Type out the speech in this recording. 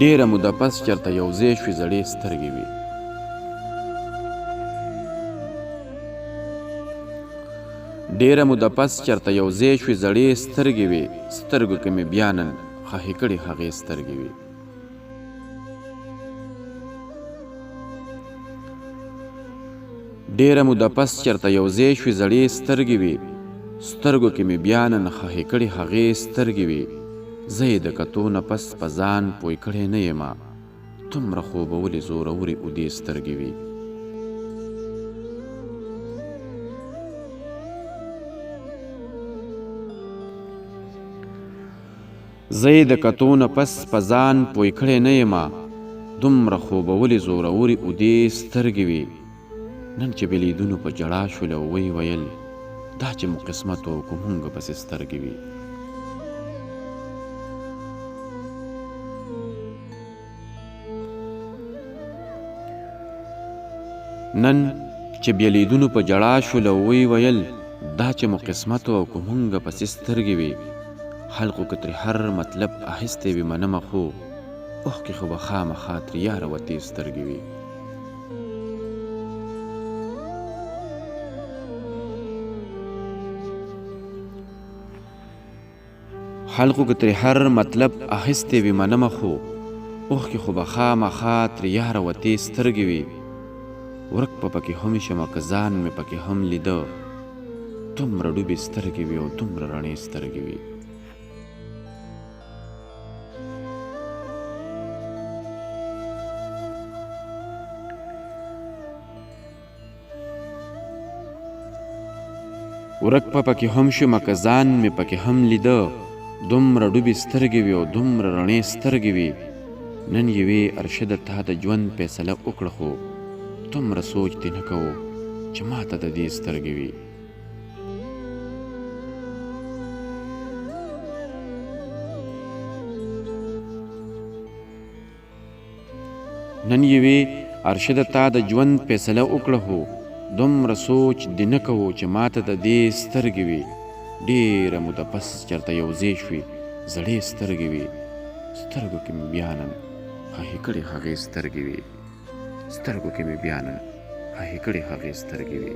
ډېره موده پس چېرته یو ځای شوې زړې سترګې وي. ډېره موده پس چېرته یو ځای شوې زړې سترګې وي، سترګو کې مې بیا نن خښې کړې هغې سترګې وي. ډېره موده پس چېرته یو ځای شوې زړې سترګې وي، سترګو کې مې بیا نن خښې کړې هغې سترګې وي. زه یې د کتو نه پس په ځان پوی کړی نه یمه، دومره خوبولې زورورې اوږدې سترګې وي. زه یې د کتو نه پس په ځان پوی کړی نه یمه، دومره خوبولې زورورې اوږدې سترګې وي. نن چې بېلیدونو په ژړا شول او ویې ویل دا چې مو قسمت و که مونږ پسې سترګې وي. نن چې بېلیدونو په ژړا شول او ویې ویل دا چې مو قسمت و او که مونږ پسې سترګې وي. خلقو که ترې هر مطلب اخیستی وي منمه، خو اوښکې خو به خامخا ترې یاره وتې سترګې وي. خلقو که ترې هر مطلب اخیستی وي منمه، خو اوښکې خو به خامخا ترې یاره وتې سترګې وي. ورک به پکې هم شمه که ځان مې پکې هم لیده، دومره ډوبې سترګې وي او دومره رڼې سترګې وي. ورک به پکې هم شمه که ځان مې پکې هم لیده، دومره ډوبې سترګې وي او دومره رڼې سترګې وي. نن یوې ارشده تا د ژوند فیصله وکړه، خو دومره سوچ دې نه کوو چې ماته د دې سترګې وي. نن یوې ارشده تا د ژوند فیصله وکړه، خو دومره سوچ دې نه کوو چې ماته د دې سترګې وي. ډېره موده پس چېرته یو ځای شوې زړې سترګې وي، سترګو کې مې بیا نن خښې کړې هغې سترګې وي. سترګو کې مې بیا نن خښې کړې هغې سترګې وي.